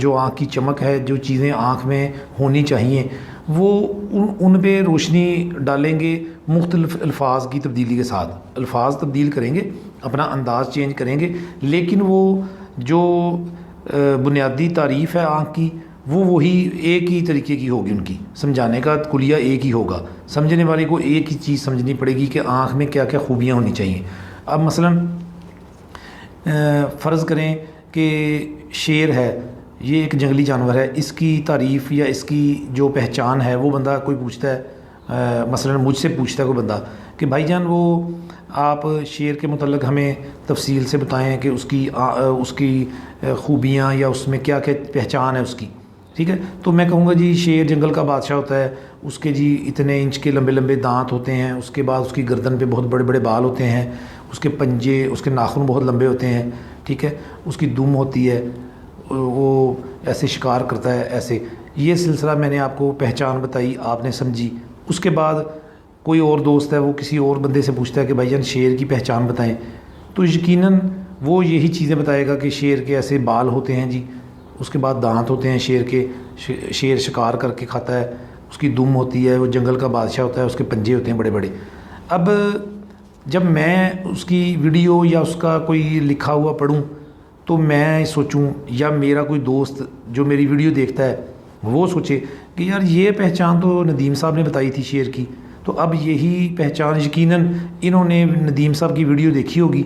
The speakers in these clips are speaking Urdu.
جو آنکھ کی چمک ہے، جو چیزیں آنکھ میں ہونی چاہیے، وہ ان پہ روشنی ڈالیں گے مختلف الفاظ کی تبدیلی کے ساتھ۔ الفاظ تبدیل کریں گے، اپنا انداز چینج کریں گے، لیکن وہ جو بنیادی تعریف ہے آنکھ کی، وہ وہی ایک ہی طریقے کی ہوگی، ان کی سمجھانے کا کلیہ ایک ہی ہوگا۔ سمجھنے والے کو ایک ہی چیز سمجھنی پڑے گی کہ آنکھ میں کیا کیا خوبیاں ہونی چاہیے۔ اب مثلا فرض کریں کہ شیر ہے، یہ ایک جنگلی جانور ہے، اس کی تعریف یا اس کی جو پہچان ہے، وہ بندہ کوئی پوچھتا ہے، مثلا مجھ سے پوچھتا ہے کوئی بندہ کہ بھائی جان وہ آپ شیر کے متعلق ہمیں تفصیل سے بتائیں کہ اس کی خوبیاں یا اس میں کیا کیا پہچان ہے اس کی، ٹھیک ہے؟ تو میں کہوں گا جی شیر جنگل کا بادشاہ ہوتا ہے، اس کے جی اتنے انچ کے لمبے لمبے دانت ہوتے ہیں، اس کے بعد اس کی گردن پہ بہت بڑے بڑے بال ہوتے ہیں، اس کے پنجے، اس کے ناخن بہت لمبے ہوتے ہیں، ٹھیک ہے؟ اس کی دم ہوتی ہے، وہ ایسے شکار کرتا ہے ایسے۔ یہ سلسلہ میں نے آپ کو پہچان بتائی، آپ نے سمجھی۔ اس کے بعد کوئی اور دوست ہے، وہ کسی اور بندے سے پوچھتا ہے کہ بھائی جان شیر کی پہچان بتائیں، تو یقیناً وہ یہی چیزیں بتائے گا کہ شیر کے ایسے بال ہوتے ہیں جی، اس کے بعد دانت ہوتے ہیں شیر کے، شیر شکار کر کے کھاتا ہے، اس کی دم ہوتی ہے، وہ جنگل کا بادشاہ ہوتا ہے، اس کے پنجے ہوتے ہیں بڑے بڑے۔ اب جب میں اس کی ویڈیو یا اس کا کوئی لکھا ہوا پڑھوں تو میں سوچوں، یا میرا کوئی دوست جو میری ویڈیو دیکھتا ہے وہ سوچے کہ یار یہ پہچان تو ندیم صاحب نے بتائی تھی شیر کی، تو اب یہی پہچان یقیناً انہوں نے ندیم صاحب کی ویڈیو دیکھی ہوگی،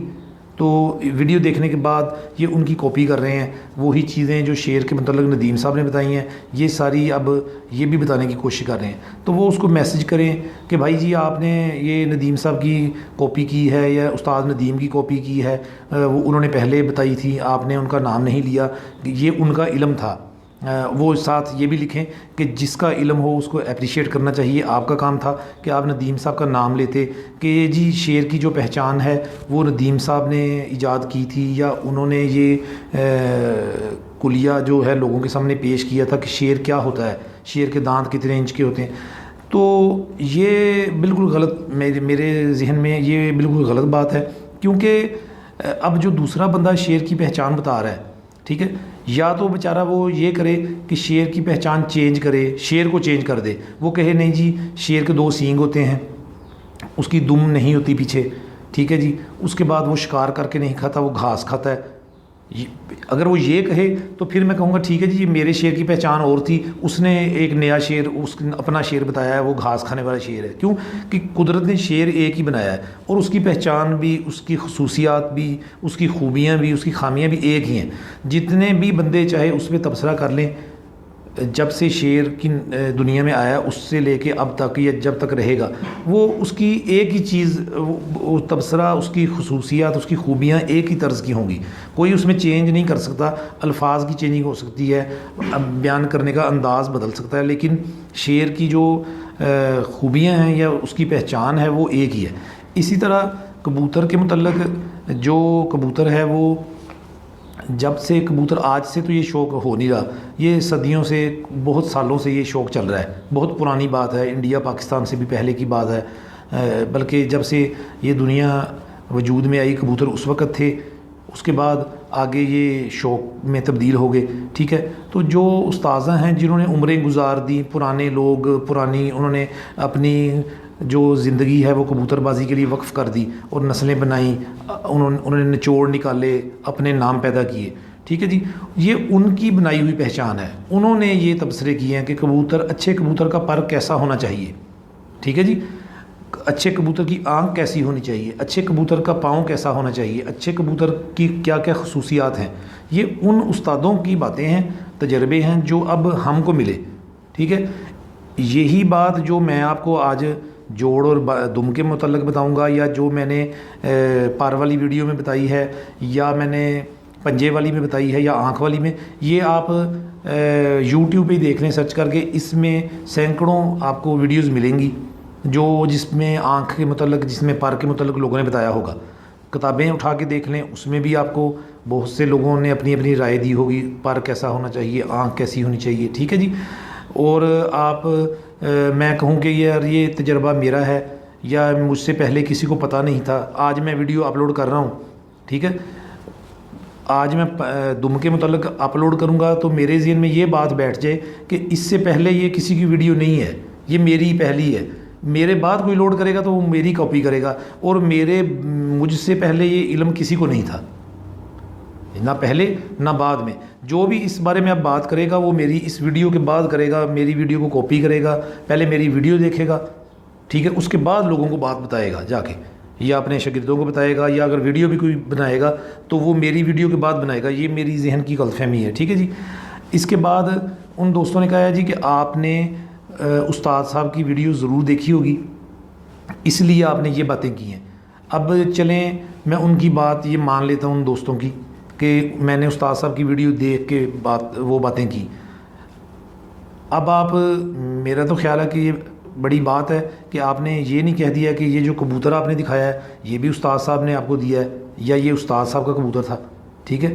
تو ویڈیو دیکھنے کے بعد یہ ان کی کاپی کر رہے ہیں، وہی چیزیں جو شیر کے متعلق ندیم صاحب نے بتائی ہیں یہ ساری اب یہ بھی بتانے کی کوشش کر رہے ہیں۔ تو وہ اس کو میسج کریں کہ بھائی جی آپ نے یہ ندیم صاحب کی کاپی کی ہے یا استاد ندیم کی کاپی کی ہے، وہ انہوں نے پہلے بتائی تھی، آپ نے ان کا نام نہیں لیا، یہ ان کا علم تھا۔ وہ ساتھ یہ بھی لکھیں کہ جس کا علم ہو اس کو اپریشیٹ کرنا چاہیے، آپ کا کام تھا کہ آپ ندیم صاحب کا نام لیتے کہ جی شیر کی جو پہچان ہے وہ ندیم صاحب نے ایجاد کی تھی، یا انہوں نے یہ کلیہ جو ہے لوگوں کے سامنے پیش کیا تھا کہ شیر کیا ہوتا ہے، شیر کے دانت کتنے انچ کے ہوتے ہیں۔ تو یہ بالکل غلط، میرے ذہن میں یہ بالکل غلط بات ہے، کیونکہ اب جو دوسرا بندہ شیر کی پہچان بتا رہا ہے، ٹھیک ہے، یا تو بیچارہ وہ یہ کرے کہ شیر کی پہچان چینج کرے، شیر کو چینج کر دے، وہ کہے نہیں جی شیر کے 2 سینگ ہوتے ہیں، اس کی دم نہیں ہوتی پیچھے، ٹھیک ہے جی، اس کے بعد وہ شکار کر کے نہیں کھاتا، وہ گھاس کھاتا ہے۔ اگر وہ یہ کہے تو پھر میں کہوں گا ٹھیک ہے جی میرے شیر کی پہچان اور تھی، اس نے ایک نیا شیر، اپنا شیر بتایا ہے، وہ گھاس کھانے والا شیر ہے۔ کیوں کہ قدرت نے شیر ایک ہی بنایا ہے، اور اس کی پہچان بھی، اس کی خصوصیات بھی، اس کی خوبیاں بھی، اس کی خامیاں بھی ایک ہی ہیں۔ جتنے بھی بندے چاہے اس پہ تبصرہ کر لیں، جب سے شیر کی دنیا میں آیا اس سے لے کے اب تک یا جب تک رہے گا، وہ اس کی ایک ہی چیز، وہ تبصرہ، اس کی خصوصیات، اس کی خوبیاں ایک ہی طرز کی ہوں گی، کوئی اس میں چینج نہیں کر سکتا۔ الفاظ کی چینجنگ ہو سکتی ہے، بیان کرنے کا انداز بدل سکتا ہے، لیکن شیر کی جو خوبیاں ہیں یا اس کی پہچان ہے وہ ایک ہی ہے۔ اسی طرح کبوتر کے متعلق، جو کبوتر ہے وہ جب سے کبوتر، آج سے تو یہ شوق ہو نہیں رہا، یہ صدیوں سے، بہت سالوں سے یہ شوق چل رہا ہے، بہت پرانی بات ہے، انڈیا پاکستان سے بھی پہلے کی بات ہے، بلکہ جب سے یہ دنیا وجود میں آئی کبوتر اس وقت تھے، اس کے بعد آگے یہ شوق میں تبدیل ہو گئے، ٹھیک ہے۔ تو جو استاذہ ہیں جنہوں نے عمریں گزار دی، پرانے لوگ، انہوں نے اپنی جو زندگی ہے وہ کبوتر بازی کے لیے وقف کر دی اور نسلیں بنائیں، انہوں نے نچوڑ نکالے، اپنے نام پیدا کیے، ٹھیک ہے جی، یہ ان کی بنائی ہوئی پہچان ہے۔ انہوں نے یہ تبصرے کیے ہیں کہ کبوتر، اچھے کبوتر کا پر کیسا ہونا چاہیے، ٹھیک ہے جی، اچھے کبوتر کی آنکھ کیسی ہونی چاہیے، اچھے کبوتر کا پاؤں کیسا ہونا چاہیے، اچھے کبوتر کی کیا کیا خصوصیات ہیں۔ یہ ان استادوں کی باتیں ہیں، تجربے ہیں جو اب ہم کو ملے، ٹھیک ہے۔ یہی بات جو میں آپ کو آج جوڑ اور دم کے متعلق بتاؤں گا، یا جو میں نے پر والی ویڈیو میں بتائی ہے، یا میں نے پنجے والی میں بتائی ہے، یا آنکھ والی میں، یہ آپ یوٹیوب پہ ہی دیکھ لیں سرچ کر کے، اس میں سینکڑوں آپ کو ویڈیوز ملیں گی جس میں آنکھ کے متعلق، جس میں پر کے متعلق لوگوں نے بتایا ہوگا۔ کتابیں اٹھا کے دیکھ لیں، اس میں بھی آپ کو بہت سے لوگوں نے اپنی اپنی رائے دی ہوگی، پر کیسا ہونا چاہیے، آنکھ کیسی ہونی چاہیے، ٹھیک ہے جی۔ اور آپ، میں کہوں کہ یہ تجربہ میرا ہے، یا مجھ سے پہلے کسی کو پتہ نہیں تھا، آج میں ویڈیو اپلوڈ کر رہا ہوں، ٹھیک ہے۔ آج میں دم کے متعلق اپلوڈ کروں گا تو میرے ذہن میں یہ بات بیٹھ جائے کہ اس سے پہلے یہ کسی کی ویڈیو نہیں ہے، یہ میری پہلی ہے، میرے بعد کوئی لوڈ کرے گا تو وہ میری کاپی کرے گا، اور مجھ سے پہلے یہ علم کسی کو نہیں تھا، نہ پہلے نہ بعد میں۔ جو بھی اس بارے میں اب بات کرے گا وہ میری اس ویڈیو کے بعد کرے گا، میری ویڈیو کو کاپی کرے گا، پہلے میری ویڈیو دیکھے گا، ٹھیک ہے، اس کے بعد لوگوں کو بات بتائے گا، جا کے یا اپنے شاگردوں کو بتائے گا، یا اگر ویڈیو بھی کوئی بنائے گا تو وہ میری ویڈیو کے بعد بنائے گا۔ یہ میری ذہن کی غلط فہمی ہے، ٹھیک ہے جی۔ اس کے بعد ان دوستوں نے کہا ہے جی کہ آپ نے استاد صاحب کی ویڈیو ضرور دیکھی ہوگی، اس لیے آپ نے یہ باتیں کی ہیں۔ اب چلیں میں ان کی بات یہ مان لیتا ہوں ان دوستوں کی کہ میں نے استاد صاحب کی ویڈیو دیکھ کے وہ باتیں کی۔ اب آپ، میرا تو خیال ہے کہ یہ بڑی بات ہے کہ آپ نے یہ نہیں کہہ دیا کہ یہ جو کبوتر آپ نے دکھایا ہے یہ بھی استاد صاحب نے آپ کو دیا ہے یا یہ استاد صاحب کا کبوتر تھا، ٹھیک ہے۔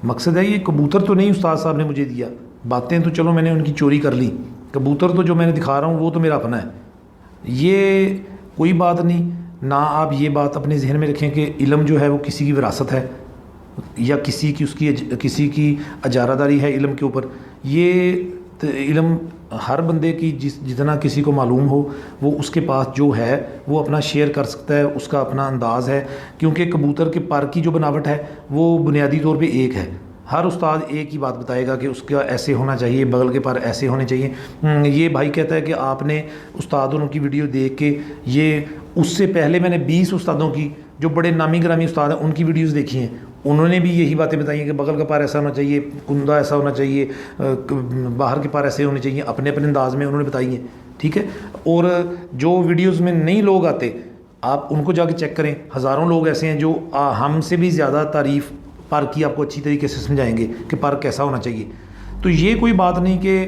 مقصد ہے یہ کبوتر تو نہیں استاد صاحب نے مجھے دیا، باتیں تو چلو میں نے ان کی چوری کر لی، کبوتر تو جو میں نے دکھا رہا ہوں وہ تو میرا اپنا ہے، یہ کوئی بات نہیں۔ نہ آپ یہ بات اپنے ذہن میں رکھیں کہ علم جو ہے وہ کسی کی وراثت ہے یا کسی کی اجارہ داری ہے علم کے اوپر۔ یہ علم ہر بندے کی جتنا کسی کو معلوم ہو وہ اس کے پاس جو ہے وہ اپنا شیئر کر سکتا ہے، اس کا اپنا انداز ہے، کیونکہ کبوتر کے پر کی جو بناوٹ ہے وہ بنیادی طور پہ ایک ہے۔ ہر استاد ایک ہی بات بتائے گا کہ اس کا ایسے ہونا چاہیے، بغل کے پر ایسے ہونے چاہیے۔ یہ بھائی کہتا ہے کہ آپ نے استادوں کی ویڈیو دیکھ کے، یہ اس سے پہلے میں نے 20 استادوں کی جو بڑے نامی گرامی استاد ہیں ان کی ویڈیوز دیکھی ہیں، انہوں نے بھی یہی باتیں بتائی ہیں کہ بغل کا پار ایسا ہونا چاہیے، کندھا ایسا ہونا چاہیے، باہر کے پار ایسے ہونے چاہیے، اپنے اپنے انداز میں انہوں نے بتائی ہیں، ٹھیک ہے۔ اور جو ویڈیوز میں نہیں لوگ آتے آپ ان کو جا کے چیک کریں، ہزاروں لوگ ایسے ہیں جو ہم سے بھی زیادہ تعریف پر کی آپ کو اچھی طریقے سے سمجھائیں گے کہ پر کیسا ہونا چاہیے۔ تو یہ کوئی بات نہیں کہ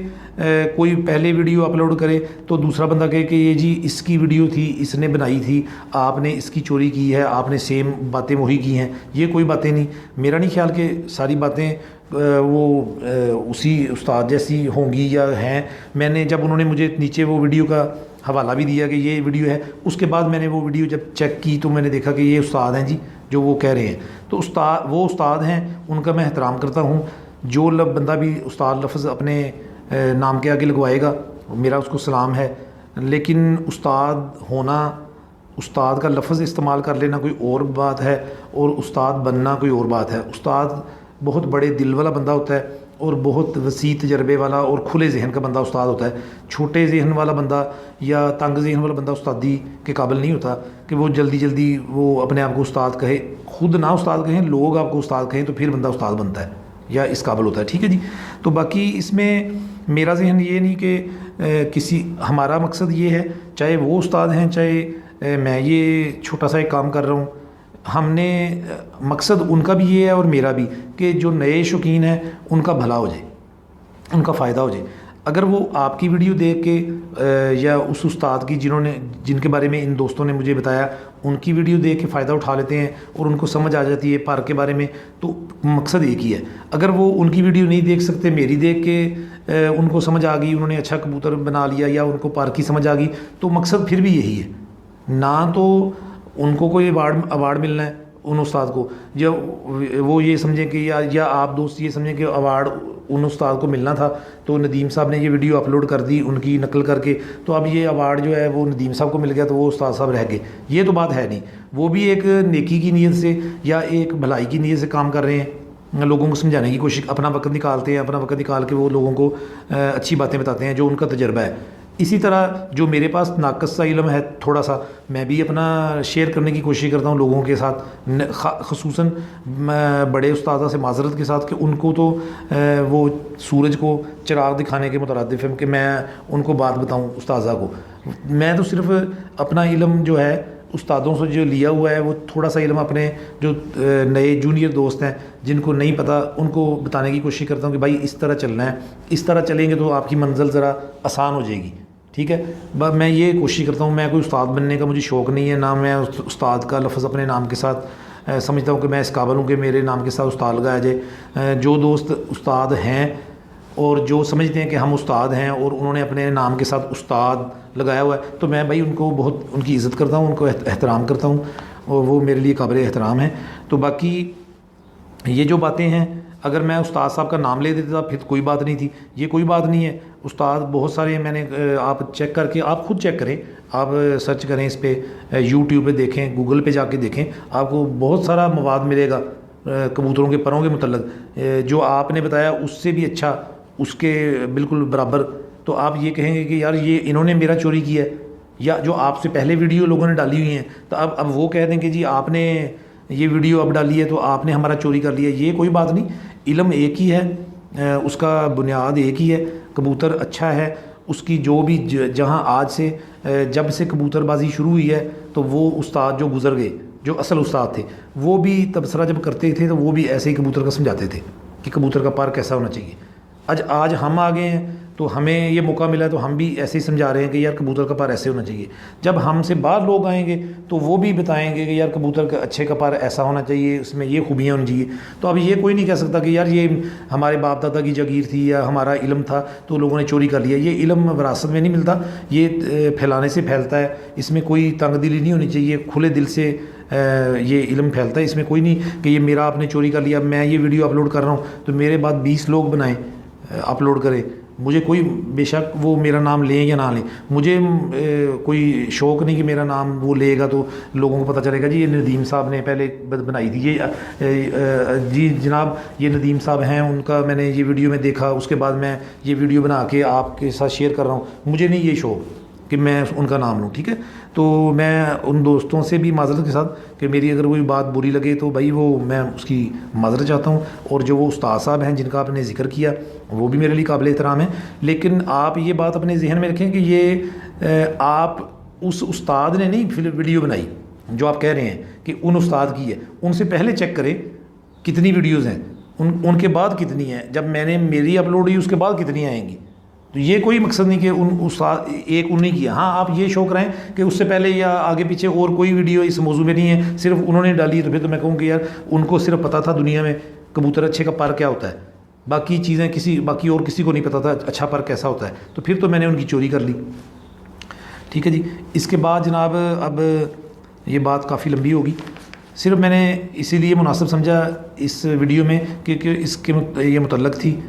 کوئی پہلے ویڈیو اپلوڈ کرے تو دوسرا بندہ کہے کہ یہ جی اس کی ویڈیو تھی، اس نے بنائی تھی، آپ نے اس کی چوری کی ہے، آپ نے سیم باتیں وہی کی ہیں۔ یہ کوئی باتیں نہیں، میرا نہیں خیال کہ ساری باتیں وہ اسی استاد جیسی ہوں گی یا ہیں۔ میں نے جب انہوں نے مجھے نیچے وہ ویڈیو کا حوالہ بھی دیا کہ یہ ویڈیو ہے، اس کے بعد میں نے وہ ویڈیو جب چیک کی تو میں نے دیکھا کہ یہ استاد ہیں جی جو وہ کہہ رہے ہیں۔ تو وہ استاد ہیں، ان کا میں احترام کرتا ہوں۔ جو بندہ بھی استاد لفظ اپنے نام کے آگے لگوائے گا میرا اس کو سلام ہے، لیکن استاد ہونا، استاد کا لفظ استعمال کر لینا کوئی اور بات ہے، اور استاد بننا کوئی اور بات ہے۔ استاد بہت بڑے دل والا بندہ ہوتا ہے اور بہت وسیع تجربے والا اور کھلے ذہن کا بندہ استاد ہوتا ہے۔ چھوٹے ذہن والا بندہ یا تنگ ذہن والا بندہ استادی کے قابل نہیں ہوتا کہ وہ جلدی وہ اپنے آپ کو استاد کہے، خود نہ استاد کہیں، لوگ آپ کو استاد کہیں تو پھر بندہ استاد بنتا ہے یا اس قابل ہوتا ہے، ٹھیک ہے جی۔ تو باقی اس میں میرا ذہن یہ نہیں کہ ہمارا مقصد یہ ہے، چاہے وہ استاد ہیں چاہے میں یہ چھوٹا سا ایک کام کر رہا ہوں، ہم نے مقصد ان کا بھی یہ ہے اور میرا بھی کہ جو نئے شوقین ہیں ان کا بھلا ہو جائے، ان کا فائدہ ہو جائے۔ اگر وہ آپ کی ویڈیو دیکھ کے یا اس استاد کی جن کے بارے میں ان دوستوں نے مجھے بتایا ان کی ویڈیو دیکھ کے فائدہ اٹھا لیتے ہیں اور ان کو سمجھ آ جاتی ہے پر کے بارے میں، تو مقصد ایک ہی ہے۔ اگر وہ ان کی ویڈیو نہیں دیکھ سکتے، میری دیکھ کے ان کو سمجھ آ گئی، انہوں نے اچھا کبوتر بنا لیا یا ان کو پر کی سمجھ آ گئی، تو مقصد پھر بھی یہی ہے۔ نہ تو ان کو کوئی ایوارڈ ملنا ہے ان استاد کو، یا وہ یہ سمجھیں کہ یا آپ دوست یہ سمجھیں کہ ایوارڈ ان استاد کو ملنا تھا تو ندیم صاحب نے یہ ویڈیو اپلوڈ کر دی ان کی نقل کر کے، تو اب یہ ایوارڈ جو ہے وہ ندیم صاحب کو مل گیا تو وہ استاد صاحب رہ گئے۔ یہ تو بات ہے نہیں، وہ بھی ایک نیکی کی نیت سے یا ایک بھلائی کی نیت سے کام کر رہے ہیں، لوگوں کو سمجھانے کی کوشش، اپنا وقت نکالتے ہیں، اپنا وقت نکال کے وہ لوگوں کو اچھی باتیں بتاتے ہیں جو ان کا تجربہ ہے۔ اسی طرح جو میرے پاس ناقص سا علم ہے تھوڑا سا، میں بھی اپنا شیئر کرنے کی کوشش کرتا ہوں لوگوں کے ساتھ، خصوصاً بڑے استاذہ سے معذرت کے ساتھ کہ ان کو تو وہ سورج کو چراغ دکھانے کے مترادف ہے کہ میں ان کو بات بتاؤں استاذہ کو۔ میں تو صرف اپنا علم جو ہے استادوں سے جو لیا ہوا ہے وہ تھوڑا سا علم اپنے جو نئے جونیئر دوست ہیں جن کو نہیں پتہ ان کو بتانے کی کوشش کرتا ہوں کہ بھائی اس طرح چلنا ہے، اس طرح چلیں گے تو آپ کی منزل ذرا آسان ہو جائے گی، ٹھیک ہے۔ میں یہ کوشش کرتا ہوں، میں کوئی استاد بننے کا مجھے شوق نہیں ہے، نہ میں استاد کا لفظ اپنے نام کے ساتھ سمجھتا ہوں کہ میں اس قابل ہوں کہ میرے نام کے ساتھ استاد لگایا جائے۔ جو دوست استاد ہیں اور جو سمجھتے ہیں کہ ہم استاد ہیں اور انہوں نے اپنے نام کے ساتھ استاد لگایا ہوا ہے تو میں بھائی ان کو بہت ان کی عزت کرتا ہوں، ان کو احترام کرتا ہوں اور وہ میرے لیے قابل احترام ہیں۔ تو باقی یہ جو باتیں ہیں اگر میں استاد صاحب کا نام لے دیتا پھر کوئی بات نہیں تھی، یہ کوئی بات نہیں ہے۔ استاد بہت سارے میں نے آپ چیک کر کے آپ خود چیک کریں، آپ سرچ کریں اس پہ، یوٹیوب پہ دیکھیں، گوگل پہ جا کے دیکھیں، آپ کو بہت سارا مواد ملے گا کبوتروں کے پروں کے متعلق، جو آپ نے بتایا اس سے بھی اچھا، اس کے بالکل برابر۔ تو آپ یہ کہیں گے کہ یار یہ انہوں نے میرا چوری کیا ہے، یا جو آپ سے پہلے ویڈیو لوگوں نے ڈالی ہوئی ہیں تو اب وہ کہہ دیں کہ جی آپ نے یہ ویڈیو اب ڈالی ہے تو آپ نے ہمارا چوری کر لیا۔ یہ کوئی بات نہیں، علم ایک ہی ہے، اس کا بنیاد ایک ہی ہے۔ کبوتر اچھا ہے، اس کی جو بھی جہاں آج سے جب سے کبوتر بازی شروع ہوئی ہے تو وہ استاد جو گزر گئے، جو اصل استاد تھے، وہ بھی تبصرہ جب کرتے تھے تو وہ بھی ایسے ہی کبوتر کا سمجھاتے تھے کہ کبوتر کا پر کیسا ہونا چاہیے۔ آج ہم آ گئے ہیں تو ہمیں یہ موقع ملا ہے تو ہم بھی ایسے ہی سمجھا رہے ہیں کہ یار کبوتر کا پر ایسے ہونا چاہیے۔ جب ہم سے بعد لوگ آئیں گے تو وہ بھی بتائیں گے کہ یار کبوتر کا اچھے کا پر ایسا ہونا چاہیے، اس میں یہ خوبیاں ہونی چاہیے۔ تو اب یہ کوئی نہیں کہہ سکتا کہ یار یہ ہمارے باپ دادا کی جاگیر تھی یا ہمارا علم تھا تو لوگوں نے چوری کر لیا۔ یہ علم وراثت میں نہیں ملتا، یہ پھیلانے سے پھیلتا ہے، اس میں کوئی تنگ دلی نہیں ہونی چاہیے، کھلے دل سے یہ علم پھیلتا ہے۔ اس میں کوئی نہیں کہ یہ میرا آپ نے چوری کر لیا، میں یہ ویڈیو اپلوڈ کر رہا ہوں تو میرے بعد 20 لوگ بنائیں اپلوڈ کریں، مجھے کوئی بے شک وہ میرا نام لیں یا نہ لیں، مجھے کوئی شوق نہیں کہ میرا نام وہ لے گا تو لوگوں کو پتہ چلے گا جی یہ ندیم صاحب نے پہلے بنائی تھی، یہ جی جناب یہ ندیم صاحب ہیں، ان کا میں نے یہ ویڈیو میں دیکھا، اس کے بعد میں یہ ویڈیو بنا کے آپ کے ساتھ شیئر کر رہا ہوں۔ مجھے نہیں یہ شوق کہ میں ان کا نام لوں، ٹھیک ہے؟ تو میں ان دوستوں سے بھی معذرت کے ساتھ کہ میری اگر کوئی بات بری لگے تو بھائی وہ میں اس کی معذرت چاہتا ہوں، اور جو وہ استاد صاحب ہیں جن کا آپ نے ذکر کیا وہ بھی میرے لیے قابل احترام ہے۔ لیکن آپ یہ بات اپنے ذہن میں رکھیں کہ یہ آپ اس استاد نے نہیں ویڈیو بنائی جو آپ کہہ رہے ہیں کہ ان استاد کی ہے، ان سے پہلے چیک کریں کتنی ویڈیوز ہیں، ان کے بعد کتنی ہیں، جب میں نے میری اپلوڈ ہوئی اس کے بعد کتنی آئیں گی۔ تو یہ کوئی مقصد نہیں کہ ان استاد ایک ان نے کیا، ہاں آپ یہ شوق رہیں کہ اس سے پہلے یا آگے پیچھے اور کوئی ویڈیو اس موضوع میں نہیں ہے، صرف انہوں نے ڈالی ہے، تو پھر تو میں کہوں کہ یار ان کو صرف پتہ تھا دنیا میں کبوتر اچھے کا پر کیا ہوتا ہے، باقی چیزیں باقی اور کسی کو نہیں پتہ تھا اچھا پر کیسا ہوتا ہے، تو پھر تو میں نے ان کی چوری کر لی، ٹھیک ہے جی۔ اس کے بعد جناب اب یہ بات کافی لمبی ہوگی، صرف میں نے اسی لیے مناسب سمجھا اس ویڈیو میں کہ اس کے یہ متعلق تھی،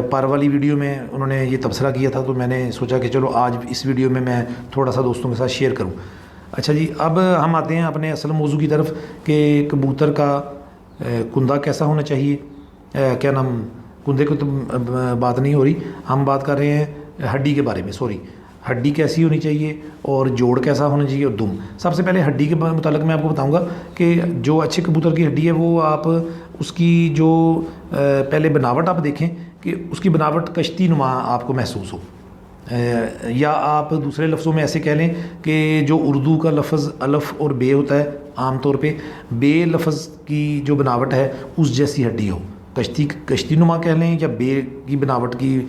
پر والی ویڈیو میں انہوں نے یہ تبصرہ کیا تھا، تو میں نے سوچا کہ چلو آج اس ویڈیو میں تھوڑا سا دوستوں کے ساتھ شیئر کروں۔ اچھا جی، اب ہم آتے ہیں اپنے اصل موضوع کی طرف کہ کبوتر کا کندہ کیسا ہونا چاہیے، کیا نام، کندے کو تو بات نہیں ہو رہی، ہم بات کر رہے ہیں ہڈی کے بارے میں، سوری، ہڈی کیسی ہونی چاہیے اور جوڑ کیسا ہونا چاہیے اور دم۔ سب سے پہلے ہڈی کے متعلق میں آپ کو بتاؤں گا کہ جو اچھے کبوتر کی ہڈی ہے وہ آپ اس کی جو پہلے بناوٹ آپ دیکھیں کہ اس کی بناوٹ کشتی نما آپ کو محسوس ہو، یا آپ دوسرے لفظوں میں ایسے کہہ لیں کہ جو اردو کا لفظ الف اور بے ہوتا ہے عام طور پہ، بے لفظ کی جو بناوٹ ہے اس جیسی ہڈی ہو، کشتی نما کہہ لیں یا بے کی بناوٹ کی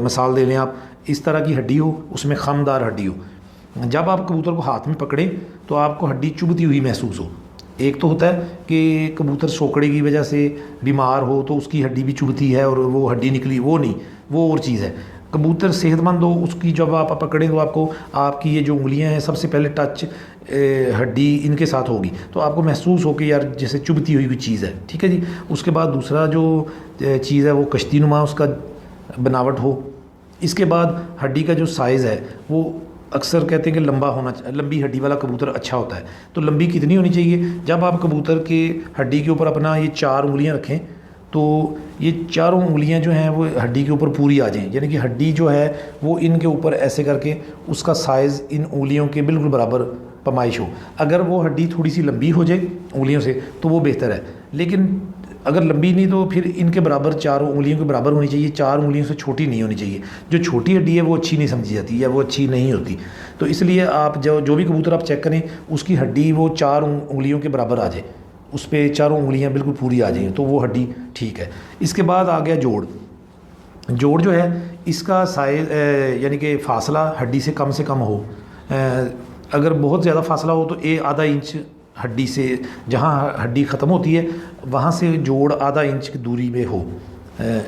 مثال دے لیں آپ، اس طرح کی ہڈی ہو، اس میں خمدار ہڈی ہو۔ جب آپ کبوتر کو ہاتھ میں پکڑیں تو آپ کو ہڈی چبھتی ہوئی محسوس ہو۔ ایک تو ہوتا ہے کہ کبوتر سوکڑے کی وجہ سے بیمار ہو تو اس کی ہڈی بھی چبھتی ہے اور وہ ہڈی نکلی، وہ نہیں، وہ اور چیز ہے۔ کبوتر صحت مند ہو، اس کی جب آپ پکڑیں تو آپ کو آپ کی یہ جو انگلیاں ہیں سب سے پہلے ٹچ ہڈی ان کے ساتھ ہوگی تو آپ کو محسوس ہو کہ یار جیسے چبھتی ہوئی کوئی چیز ہے، ٹھیک ہے جی۔ اس کے بعد دوسرا جو چیز ہے وہ کشتی نما اس کا بناوٹ ہو۔ اس کے بعد ہڈی کا جو سائز ہے وہ اکثر کہتے ہیں کہ لمبی ہڈی والا کبوتر اچھا ہوتا ہے، تو لمبی کتنی ہونی چاہیے؟ جب آپ کبوتر کے ہڈی کے اوپر اپنا یہ 4 انگلیاں رکھیں تو یہ چاروں انگلیاں جو ہیں وہ ہڈی کے اوپر پوری آ جائیں، یعنی کہ ہڈی جو ہے وہ ان کے اوپر ایسے کر کے اس کا سائز ان انگلیوں کے بالکل برابر پیمائش ہو۔ اگر وہ ہڈی تھوڑی سی لمبی ہو جائے انگلیوں سے تو وہ بہتر ہے، لیکن اگر لمبی نہیں تو پھر ان کے برابر چاروں انگلیوں کے برابر ہونی چاہیے، 4 انگلیوں سے چھوٹی نہیں ہونی چاہیے۔ جو چھوٹی ہڈی ہے وہ اچھی نہیں سمجھی جاتی یا وہ اچھی نہیں ہوتی، تو اس لیے آپ جو بھی کبوتر آپ چیک کریں اس کی ہڈی وہ 4 انگلیوں کے برابر آ جائے، اس پہ چاروں انگلیاں بالکل پوری آ جائیں تو وہ ہڈی ٹھیک ہے۔ اس کے بعد آ گیا جوڑ جو ہے اس کا سائز یعنی کہ فاصلہ ہڈی سے کم ہو، اگر بہت زیادہ فاصلہ ہو تو آدھا انچ ہڈی سے، جہاں ہڈی ختم ہوتی ہے وہاں سے جوڑ آدھا انچ کی دوری میں ہو،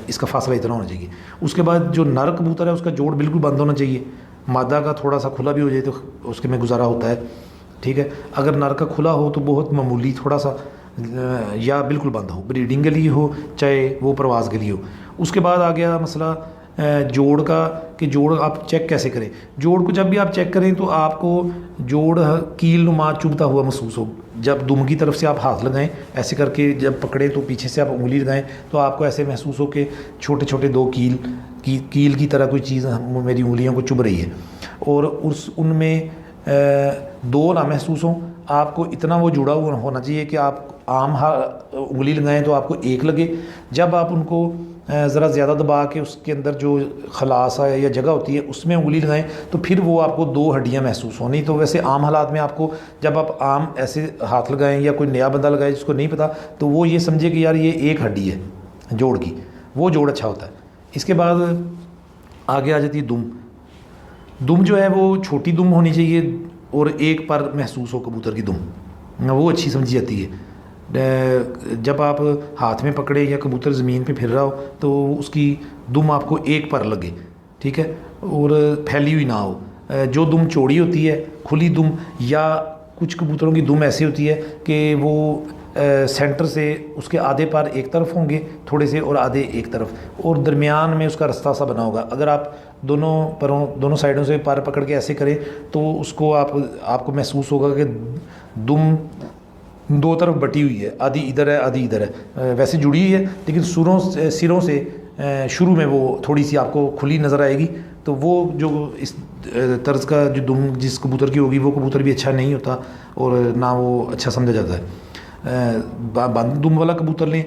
اس کا فاصلہ اتنا ہونا چاہیے۔ اس کے بعد جو نر کبوتر ہے اس کا جوڑ بالکل بند ہونا چاہیے، مادہ کا تھوڑا سا کھلا بھی ہو جائے تو اس کے میں گزارا ہوتا ہے، ٹھیک ہے۔ اگر نر کا کھلا ہو تو بہت معمولی تھوڑا سا، یا بالکل بند ہو، بریڈنگ کے لیے ہو چاہے وہ پرواز کے لیے ہو۔ اس کے بعد آ گیا مسئلہ جوڑ کا، کہ جوڑ آپ چیک کیسے کریں۔ جوڑ کو جب بھی آپ چیک کریں تو آپ کو جوڑ کیل نما چبھتا ہوا محسوس ہو۔ جب دم کی طرف سے آپ ہاتھ لگائیں ایسے کر کے، جب پکڑیں تو پیچھے سے آپ انگلی لگائیں تو آپ کو ایسے محسوس ہو کہ چھوٹے چھوٹے دو کیل کی طرح کوئی چیز میری انگلیوں کو چبھ رہی ہے، اور ان میں دو نہ محسوس ہوں۔ آپ کو اتنا وہ جڑا ہوا ہونا چاہیے کہ آپ عام انگلی لگائیں تو آپ کو ایک لگے۔ جب آپ ان کو ذرا زیادہ دبا کے اس کے اندر جو خلاصہ یا جگہ ہوتی ہے اس میں انگلی لگائیں تو پھر وہ آپ کو دو ہڈیاں محسوس ہوں۔ نہیں تو ویسے عام حالات میں آپ کو جب آپ عام ایسے ہاتھ لگائیں یا کوئی نیا بندہ لگائے جس کو نہیں پتہ تو وہ یہ سمجھے کہ یار یہ ایک ہڈی ہے جوڑ کی، وہ جوڑ اچھا ہوتا ہے۔ اس کے بعد آگے آ جاتی ہے دم۔ دم جو ہے وہ چھوٹی دم ہونی چاہیے اور ایک پر محسوس ہو کبوتر کی دم، وہ اچھی سمجھی جاتی ہے۔ جب آپ ہاتھ میں پکڑے یا کبوتر زمین پہ پھر رہا ہو تو اس کی دم آپ کو ایک پر لگے، ٹھیک ہے، اور پھیلی ہوئی نہ ہو۔ جو دم چوڑی ہوتی ہے کھلی دم، یا کچھ کبوتروں کی دم ایسی ہوتی ہے کہ وہ سینٹر سے اس کے آدھے پر ایک طرف ہوں گے تھوڑے سے اور آدھے ایک طرف، اور درمیان میں اس کا رستہ سا بنا ہوگا۔ اگر آپ دونوں سائڈوں سے پر پکڑ کے ایسے کریں تو اس کو آپ کو محسوس ہوگا کہ دم دو طرف بٹی ہوئی ہے، آدھی ادھر ہے آدھی ادھر ہے، ویسے جڑی ہوئی ہے لیکن سروں سے شروع میں وہ تھوڑی سی آپ کو کھلی نظر آئے گی۔ تو وہ جو اس طرز کا جو دم جس کبوتر کی ہوگی وہ کبوتر بھی اچھا نہیں ہوتا اور نہ وہ اچھا سمجھا جاتا ہے۔ بند دم والا کبوتر لیں،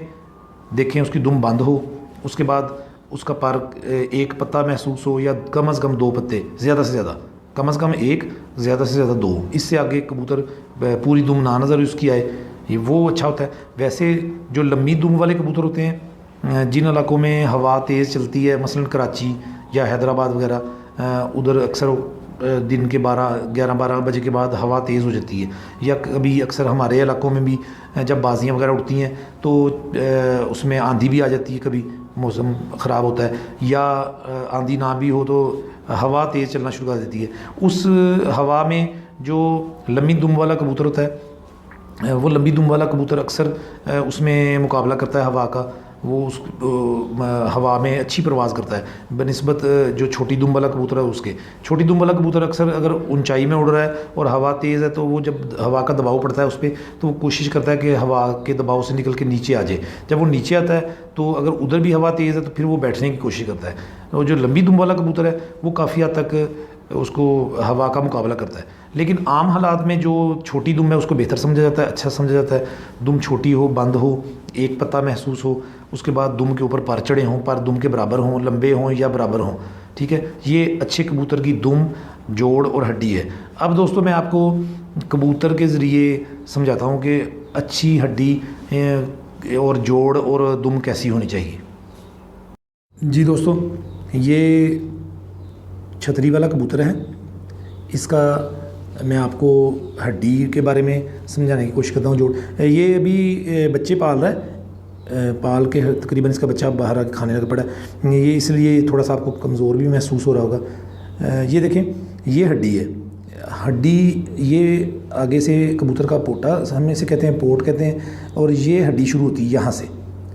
دیکھیں اس کی دم بند ہو، اس کے بعد اس کا پر ایک پتا محسوس ہو یا کم از کم دو پتے، زیادہ سے زیادہ کم از کم ایک، زیادہ سے زیادہ دو، اس سے آگے کبوتر پوری دم نہ نظر اس کی آئے، یہ وہ اچھا ہوتا ہے۔ ویسے جو لمبی دم والے کبوتر ہوتے ہیں جن علاقوں میں ہوا تیز چلتی ہے، مثلا کراچی یا حیدرآباد وغیرہ، ادھر اکثر دن کے 11-12 بجے کے بعد ہوا تیز ہو جاتی ہے، یا کبھی اکثر ہمارے علاقوں میں بھی جب بازیاں وغیرہ اڑتی ہیں تو اس میں آندھی بھی آ جاتی ہے، کبھی موسم خراب ہوتا ہے یا آندھی نہ بھی ہو تو ہوا تیز چلنا شروع کر دیتی ہے۔ اس ہوا میں جو لمبی دم والا کبوتر ہوتا ہے، وہ لمبی دم والا کبوتر اکثر اس میں مقابلہ کرتا ہے ہوا کا، وہ اس ہوا میں اچھی پرواز کرتا ہے بنسبت جو چھوٹی دم والا کبوتر ہے اس کے۔ چھوٹی دم والا کبوتر اکثر اگر اونچائی میں اڑ رہا ہے اور ہوا تیز ہے تو وہ جب ہوا کا دباؤ پڑتا ہے اس پہ تو وہ کوشش کرتا ہے کہ ہوا کے دباؤ سے نکل کے نیچے آ جائے۔ جب وہ نیچے آتا ہے تو اگر ادھر بھی ہوا تیز ہے تو پھر وہ بیٹھنے کی کوشش کرتا ہے۔ اور جو لمبی دم والا کبوتر ہے وہ کافی حد تک اس کو ہوا کا مقابلہ کرتا ہے، لیکن عام حالات میں جو چھوٹی دم ہے اس کو بہتر سمجھا جاتا ہے، اچھا سمجھا جاتا ہے۔ دم چھوٹی ہو، بند ہو، ایک پتا محسوس ہو، اس کے بعد دم کے اوپر پر چڑھے ہوں، پر دم کے برابر ہوں، لمبے ہوں یا برابر ہوں، ٹھیک ہے، یہ اچھے کبوتر کی دم، جوڑ اور ہڈی ہے۔ اب دوستوں میں آپ کو کبوتر کے ذریعے سمجھاتا ہوں کہ اچھی ہڈی اور جوڑ اور دم کیسی ہونی چاہیے۔ جی دوستو، یہ چھتری والا کبوتر ہے، اس کا میں آپ کو ہڈی کے بارے میں سمجھانے کی کوشش کرتا ہوں۔ جوڑ یہ ابھی بچے پال رہا ہے، پال کے تقریباً اس کا بچہ باہر آ کے کھانے لگ پڑا ہے، یہ اس لیے تھوڑا سا آپ کو کمزور بھی محسوس ہو رہا ہوگا۔ یہ دیکھیں، یہ ہڈی ہے، ہڈی یہ آگے سے کبوتر کا پوٹا ہم اسے کہتے ہیں، پوٹ کہتے ہیں، اور یہ ہڈی شروع ہوتی ہے یہاں سے،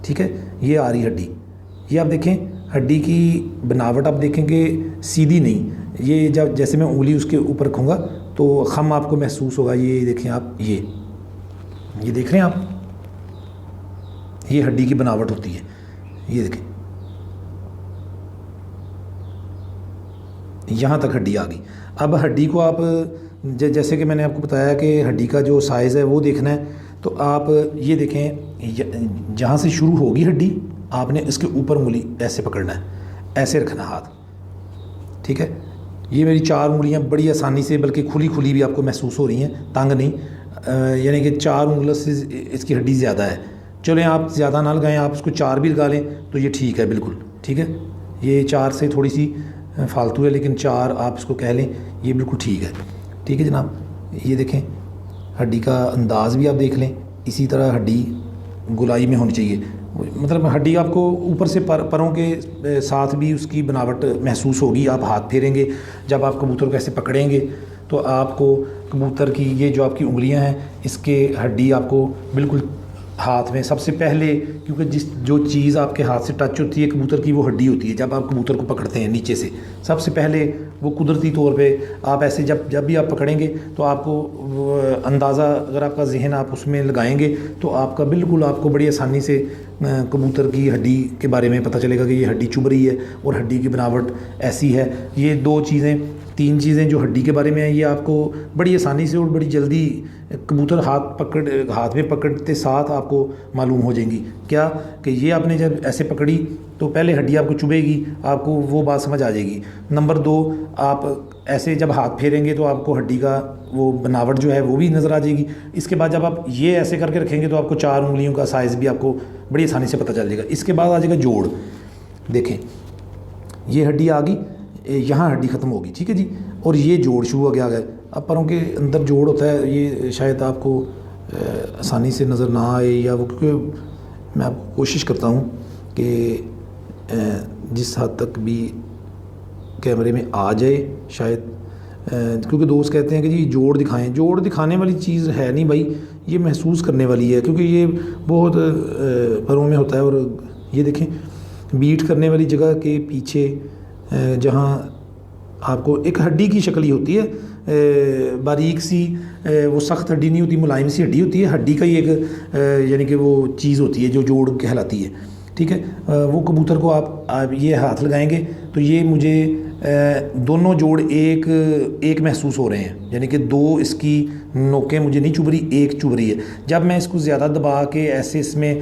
ٹھیک ہے، یہ آ رہی ہڈی، یہ آپ دیکھیں ہڈی کی بناوٹ آپ دیکھیں کہ سیدھی نہیں، یہ جب جیسے میں انگلی اس کے اوپر رکھوں گا تو خم آپ کو محسوس ہوگا۔ یہ دیکھیں آپ، یہ دیکھ رہے ہیں آپ، یہ ہڈی کی بناوٹ ہوتی ہے، یہ دیکھیں یہاں تک ہڈی آ گئی۔ اب ہڈی کو آپ جیسے کہ میں نے آپ کو بتایا کہ ہڈی کا جو سائز ہے وہ دیکھنا ہے، تو آپ یہ دیکھیں جہاں سے شروع ہوگی ہڈی آپ نے اس کے اوپر انگلی ایسے پکڑنا ہے، ایسے رکھنا ہاتھ، ٹھیک ہے۔ یہ میری 4 انگلیاں بڑی آسانی سے بلکہ کھلی بھی آپ کو محسوس ہو رہی ہیں، تنگ نہیں، یعنی کہ 4 انگلیوں سے اس کی ہڈی زیادہ ہے۔ چلیں آپ زیادہ نہ لگائیں، آپ اس کو 4 بھی لگا لیں تو یہ ٹھیک ہے، بالکل ٹھیک ہے۔ یہ 4 سے تھوڑی سی فالتو ہے لیکن 4 آپ اس کو کہہ لیں، یہ بالکل ٹھیک ہے، ٹھیک ہے جناب۔ یہ دیکھیں ہڈی کا انداز بھی آپ دیکھ لیں، اسی طرح ہڈی گلائی میں ہونی چاہیے، مطلب ہڈی آپ کو اوپر سے پروں کے ساتھ بھی اس کی بناوٹ محسوس ہوگی۔ آپ ہاتھ پھیریں گے، جب آپ کبوتر کو ایسے پکڑیں گے تو آپ کو کبوتر کی یہ جو آپ کی انگلیاں ہیں اس کے ہڈی آپ کو بالکل ہاتھ میں سب سے پہلے، کیونکہ جو چیز آپ کے ہاتھ سے ٹچ ہوتی ہے کبوتر کی وہ ہڈی ہوتی ہے. جب آپ کبوتر کو پکڑتے ہیں نیچے سے سب سے پہلے وہ قدرتی طور پہ آپ ایسے جب بھی آپ پکڑیں گے تو آپ کو اندازہ، اگر آپ کا ذہن آپ اس میں لگائیں گے تو آپ کا بالکل آپ کو بڑی آسانی سے کبوتر کی ہڈی کے بارے میں پتہ چلے گا کہ یہ ہڈی چبھ رہی ہے اور ہڈی کی بناوٹ ایسی ہے. یہ 3 چیزیں جو ہڈی کے بارے میں ہیں یہ آپ کو بڑی آسانی سے اور بڑی جلدی کبوتر ہاتھ میں پکڑتے ساتھ آپ کو معلوم ہو جائیں گی. کیا کہ یہ آپ نے جب ایسے پکڑی تو پہلے ہڈی آپ کو چبھے گی، آپ کو وہ بات سمجھ آ جائے گی. نمبر 2، آپ ایسے جب ہاتھ پھیریں گے تو آپ کو ہڈی کا وہ بناوٹ جو ہے وہ بھی نظر آ جائے گی. اس کے بعد جب آپ یہ ایسے کر کے رکھیں گے تو آپ کو 4 انگلیوں کا سائز بھی آپ کو بڑی آسانی سے پتہ چل جائے گا. اس کے بعد آ جائے گا جوڑ. دیکھیں یہ ہڈی آ گئی، یہاں ہڈی ختم ہوگی، ٹھیک ہے جی، اور یہ جوڑ شروع ہو گیا. اب پروں کے اندر جوڑ ہوتا ہے، یہ شاید آپ کو آسانی سے نظر نہ آئے، یا وہ کیونکہ میں آپ کو کوشش کرتا ہوں کہ جس حد تک بھی کیمرے میں آ جائے شاید، کیونکہ دوست کہتے ہیں کہ جی جوڑ دکھائیں. جوڑ دکھانے والی چیز ہے نہیں بھائی، یہ محسوس کرنے والی ہے، کیونکہ یہ بہت پروں میں ہوتا ہے. اور یہ دیکھیں بیٹ کرنے والی جگہ کے پیچھے جہاں آپ کو ایک ہڈی کی شکل ہی ہوتی ہے، باریک سی، وہ سخت ہڈی نہیں ہوتی، ملائم سی ہڈی ہوتی ہے. ہڈی کا ہی ایک یعنی کہ وہ چیز ہوتی ہے جو جوڑ کہلاتی ہے، ٹھیک ہے. وہ کبوتر کو آپ یہ ہاتھ لگائیں گے تو یہ مجھے دونوں جوڑ ایک محسوس ہو رہے ہیں، یعنی کہ 2 اس کی نوکیں مجھے نہیں چبھ رہی، ایک چبھ رہی ہے. جب میں اس کو زیادہ دبا کے ایسے اس میں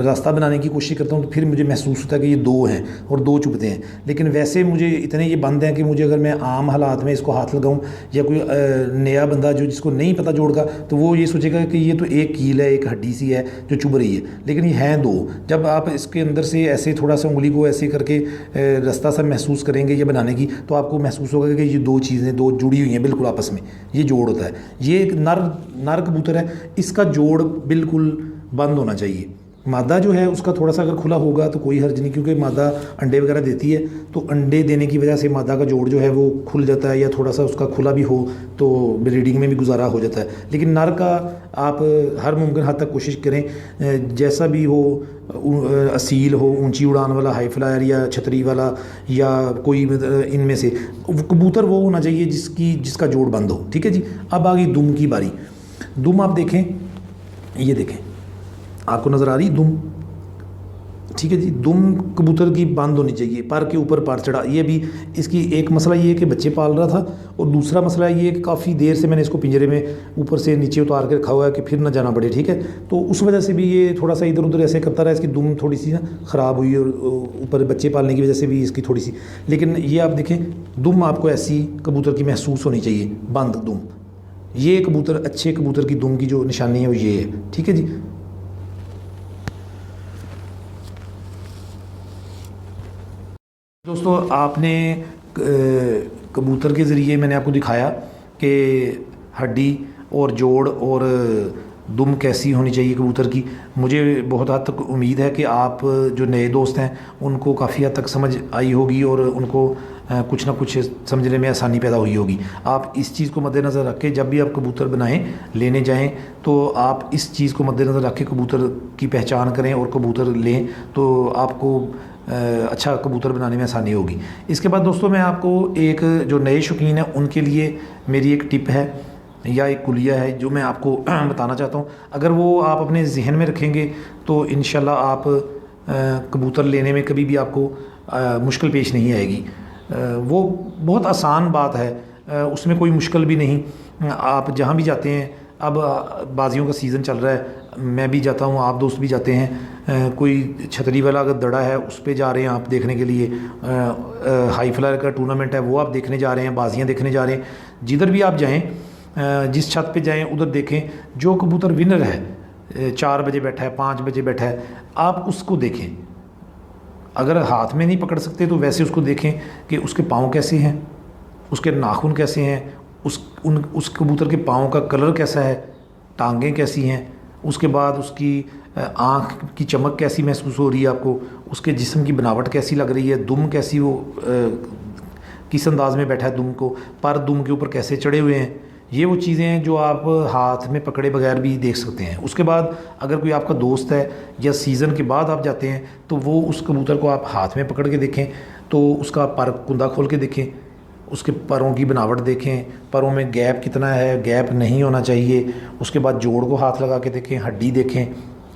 راستہ بنانے کی کوشش کرتا ہوں تو پھر مجھے محسوس ہوتا ہے کہ یہ 2 ہیں اور 2 چبھتے ہیں. لیکن ویسے مجھے اتنے یہ بند ہیں کہ مجھے اگر میں عام حالات میں اس کو ہاتھ لگاؤں یا کوئی نیا بندہ جس کو نہیں پتہ جوڑ کا تو وہ یہ سوچے گا کہ یہ تو ایک کیل ہے، ایک ہڈی سی ہے جو چبھ رہی ہے، لیکن یہ ہیں 2. جب آپ اس کے اندر سے ایسے تھوڑا سا انگلی کو ایسے کر کے راستہ سا محسوس کریں گے یہ بنانے کی تو آپ کو محسوس ہوگا کہ یہ 2 چیزیں جڑی ہوئی ہیں بالکل آپس میں. یہ جوڑ ہوتا ہے. یہ ایک نر کبوتر ہے، اس کا جوڑ بالکل بند ہونا چاہیے. مادہ جو ہے اس کا تھوڑا سا اگر کھلا ہوگا تو کوئی حرج نہیں، کیونکہ مادہ انڈے وغیرہ دیتی ہے تو انڈے دینے کی وجہ سے مادہ کا جوڑ جو ہے وہ کھل جاتا ہے، یا تھوڑا سا اس کا کھلا بھی ہو تو بریڈنگ میں بھی گزارا ہو جاتا ہے. لیکن نر کا آپ ہر ممکن حد تک کوشش کریں جیسا بھی ہو، اصیل ہو، اونچی اڑان والا، ہائی فلائر یا چھتری والا، یا کوئی ان میں سے کبوتر وہ ہونا چاہیے جس کا جوڑ بند ہو. ٹھیک ہے جی. اب آ گئی دم کی باری. دم آپ دیکھیں، یہ دیکھیں آپ کو نظر آ رہی دم، ٹھیک ہے جی. دم کبوتر کی بند ہونی چاہیے، پر کے اوپر پر چڑھا. یہ بھی اس کی ایک مسئلہ یہ ہے کہ بچے پال رہا تھا، اور دوسرا مسئلہ یہ ہے کہ کافی دیر سے میں نے اس کو پنجرے میں اوپر سے نیچے اتار کے رکھا ہوا ہے کہ پھر نہ جانا پڑے. ٹھیک ہے، تو اس وجہ سے بھی یہ تھوڑا سا ادھر ادھر ایسے کرتا رہا. اس کی دم تھوڑی سی نا خراب ہوئی، اور اوپر بچے پالنے کی وجہ سے بھی اس کی تھوڑی سی. لیکن یہ آپ دیکھیں دم آپ کو ایسی کبوتر کی محسوس ہونی چاہیے، بند دم. یہ کبوتر اچھے کبوتر کی دم کی جو نشانی ہے وہ یہ ہے. ٹھیک ہے جی. دوستو آپ نے کبوتر کے ذریعے میں نے آپ کو دکھایا کہ ہڈی اور جوڑ اور دم کیسی ہونی چاہیے کبوتر کی. مجھے بہت حد تک امید ہے کہ آپ جو نئے دوست ہیں ان کو کافی حد تک سمجھ آئی ہوگی، اور ان کو کچھ نہ کچھ سمجھنے میں آسانی پیدا ہوئی ہوگی. آپ اس چیز کو مد نظر رکھ کے جب بھی آپ کبوتر بنائیں لینے جائیں تو آپ اس چیز کو مد نظر رکھ کے کبوتر کی پہچان کریں اور کبوتر لیں تو آپ کو اچھا کبوتر بنانے میں آسانی ہوگی. اس کے بعد دوستوں میں آپ کو ایک جو نئے شوقین ہیں ان کے لیے میری ایک ٹپ ہے یا ایک کلیہ ہے جو میں آپ کو بتانا چاہتا ہوں. اگر وہ آپ اپنے ذہن میں رکھیں گے تو انشاءاللہ آپ کبوتر لینے میں کبھی بھی آپ کو مشکل پیش نہیں آئے گی. وہ بہت آسان بات ہے، اس میں کوئی مشکل بھی نہیں. آپ جہاں بھی جاتے ہیں، اب بازیوں کا سیزن چل رہا ہے، میں بھی جاتا ہوں، آپ دوست بھی جاتے ہیں. کوئی چھتری والا اگر دڑا ہے اس پہ جا رہے ہیں آپ دیکھنے کے لیے، ہائی فلائر کا ٹورنامنٹ ہے وہ آپ دیکھنے جا رہے ہیں، بازیاں دیکھنے جا رہے ہیں. جدھر بھی آپ جائیں، جس چھت پہ جائیں ادھر دیکھیں جو کبوتر ونر ہے، 4 بجے بیٹھا ہے، 5 بجے بیٹھا ہے، آپ اس کو دیکھیں. اگر ہاتھ میں نہیں پکڑ سکتے تو ویسے اس کو دیکھیں کہ اس کے پاؤں کیسے ہیں، اس کے ناخن کیسے ہیں، اس کبوتر کے پاؤں کا کلر کیسا ہے، ٹانگیں کیسی ہیں، اس کے بعد اس کی آنکھ کی چمک کیسی محسوس ہو رہی ہے آپ کو، اس کے جسم کی بناوٹ کیسی لگ رہی ہے، دم کیسی وہ کس انداز میں بیٹھا ہے، دم کو پر دم کے اوپر کیسے چڑھے ہوئے ہیں. یہ وہ چیزیں ہیں جو آپ ہاتھ میں پکڑے بغیر بھی دیکھ سکتے ہیں۔ اس کے بعد اگر کوئی آپ کا دوست ہے یا سیزن کے بعد آپ جاتے ہیں تو وہ اس کبوتر کو آپ ہاتھ میں پکڑ کے دیکھیں، تو اس کا پر کندہ کھول کے دیکھیں، اس کے پروں کی بناوٹ دیکھیں، پروں میں گیپ کتنا ہے، گیپ نہیں ہونا چاہیے۔ اس کے بعد جوڑ کو ہاتھ لگا کے دیکھیں، ہڈی دیکھیں،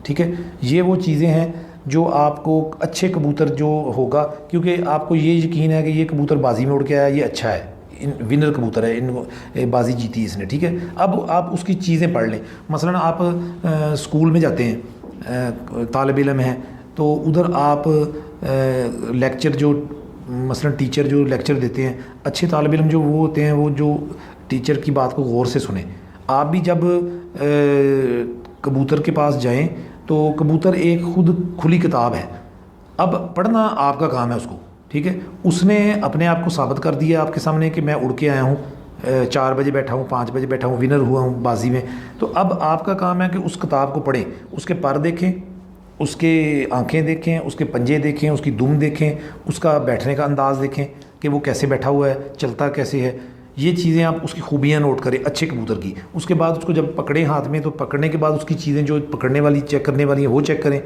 ٹھیک ہے۔ یہ وہ چیزیں ہیں جو آپ کو اچھے کبوتر جو ہوگا، کیونکہ آپ کو یہ یقین ہے کہ یہ کبوتر بازی میں اڑ کے آیا، یہ اچھا ہے، ونر کبوتر ہے، ان کو بازی جیتی اس نے، ٹھیک ہے۔ اب آپ اس کی چیزیں پڑھ لیں۔ مثلا آپ اسکول میں جاتے ہیں، طالب علم ہیں، تو ادھر آپ لیکچر جو مثلا ٹیچر جو لیکچر دیتے ہیں، اچھے طالب علم جو وہ ہوتے ہیں وہ جو ٹیچر کی بات کو غور سے سنیں۔ آپ بھی جب کبوتر کے پاس جائیں تو کبوتر ایک خود کھلی کتاب ہے، اب پڑھنا آپ کا کام ہے اس کو، ٹھیک ہے۔ اس نے اپنے آپ کو ثابت کر دیا آپ کے سامنے کہ میں اڑ کے آیا ہوں، 4 بجے بیٹھا ہوں، 5 بجے بیٹھا ہوں، ونر ہوا ہوں بازی میں۔ تو اب آپ کا کام ہے کہ اس کتاب کو پڑھیں، اس کے پر دیکھیں، اس کے آنکھیں دیکھیں، اس کے پنجے دیکھیں، اس کی دم دیکھیں، اس کا بیٹھنے کا انداز دیکھیں کہ وہ کیسے بیٹھا ہوا ہے، چلتا کیسے ہے۔ یہ چیزیں آپ اس کی خوبیاں نوٹ کریں اچھے کبوتر کی۔ اس کے بعد اس کو جب پکڑیں ہاتھ میں، تو پکڑنے کے بعد اس کی چیزیں جو پکڑنے والی چیک کرنے والی ہیں وہ چیک کریں،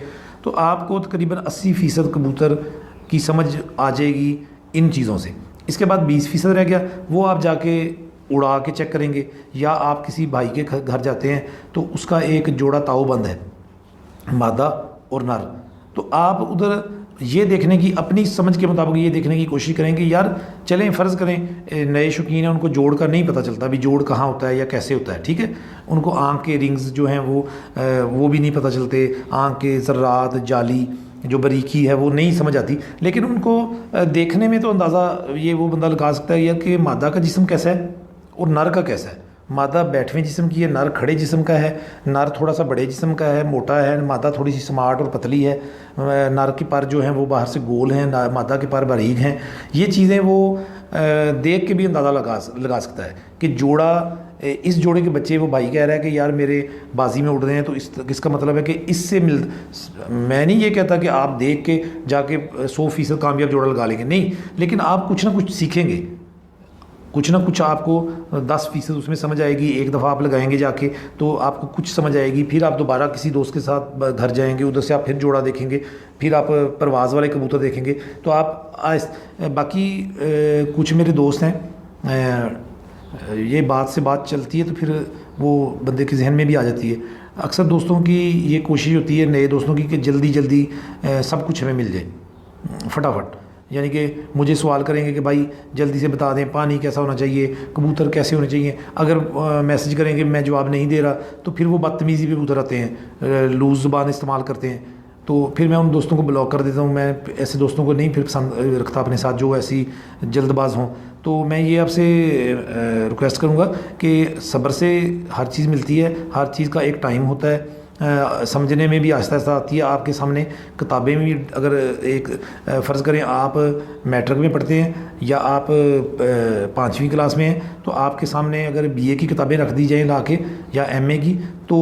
تو آپ کو تقریباً 80% کبوتر کی سمجھ آ جائے گی ان چیزوں سے۔ اس کے بعد 20% رہ گیا، وہ آپ جا کے اڑا کے چیک کریں گے، یا آپ کسی بھائی کے گھر جاتے ہیں تو اس کا ایک جوڑا تاؤ بند ہے، مادہ اور نر، تو آپ ادھر یہ دیکھنے کی اپنی سمجھ کے مطابق یہ دیکھنے کی کوشش کریں کہ یار چلیں فرض کریں نئے شوقین ہیں، ان کو جوڑ کا نہیں پتہ چلتا بھی جوڑ کہاں ہوتا ہے یا کیسے ہوتا ہے، ٹھیک ہے۔ ان کو آنکھ کے رنگز جو ہیں وہ بھی نہیں پتہ چلتے، آنکھ کے ذرات، جالی جو باریکی ہے وہ نہیں سمجھ آتی، لیکن ان کو دیکھنے میں تو اندازہ یہ وہ بندہ لگا سکتا ہے یہ کہ مادہ کا جسم کیسا ہے اور نر کا کیسا ہے۔ مادہ بیٹھویں جسم کی ہے، نر کھڑے جسم کا ہے، نر تھوڑا سا بڑے جسم کا ہے، موٹا ہے، مادہ تھوڑی سی سمارٹ اور پتلی ہے، نر کے پر جو ہیں وہ باہر سے گول ہیں، مادہ کے پر باریک ہیں۔ یہ چیزیں وہ دیکھ کے بھی اندازہ لگا سکتا ہے کہ جوڑا، اس جوڑے کے بچے، وہ بھائی کہہ رہا ہے کہ یار میرے بازی میں اڑ رہے ہیں، تو اس کا مطلب ہے کہ اس سے میں نہیں یہ کہتا کہ آپ دیکھ کے جا کے 100% کامیاب جوڑا لگا لیں گے، نہیں، لیکن آپ کچھ نہ کچھ سیکھیں گے، کچھ نہ کچھ آپ کو 10% اس میں سمجھ آئے گی۔ ایک دفعہ آپ لگائیں گے جا کے تو آپ کو کچھ سمجھ آئے گی، پھر آپ دوبارہ کسی دوست کے ساتھ گھر جائیں گے، ادھر سے آپ پھر جوڑا دیکھیں گے، پھر آپ پرواز والے کبوتر دیکھیں گے، تو آپ باقی کچھ میرے دوست ہیں، یہ بات سے بات چلتی ہے تو پھر وہ بندے کے ذہن میں بھی آ جاتی ہے۔ اکثر دوستوں کی یہ کوشش ہوتی ہے، نئے دوستوں کی، کہ جلدی جلدی سب کچھ ہمیں مل جائے فٹافٹ، یعنی کہ مجھے سوال کریں گے کہ بھائی جلدی سے بتا دیں پانی کیسا ہونا چاہیے، کبوتر کیسے ہونے چاہیے۔ اگر میسج کریں گے میں جواب نہیں دے رہا تو پھر وہ بدتمیزی پہ اتر آتے ہیں، لوز زبان استعمال کرتے ہیں، تو پھر میں ان دوستوں کو بلاک کر دیتا ہوں۔ میں ایسے دوستوں کو نہیں پھر پسند رکھتا اپنے ساتھ جو ایسی جلد باز ہوں۔ تو میں یہ آپ سے ریکویسٹ کروں گا کہ صبر سے ہر چیز ملتی ہے، ہر چیز کا ایک ٹائم ہوتا ہے، سمجھنے میں بھی آہستہ آہستہ آتی ہے۔ آپ کے سامنے کتابیں بھی، اگر ایک فرض کریں آپ میٹرک میں پڑھتے ہیں یا آپ 5ویں کلاس میں ہیں، تو آپ کے سامنے اگر بی اے کی کتابیں رکھ دی جائیں لا کے یا ایم اے کی، تو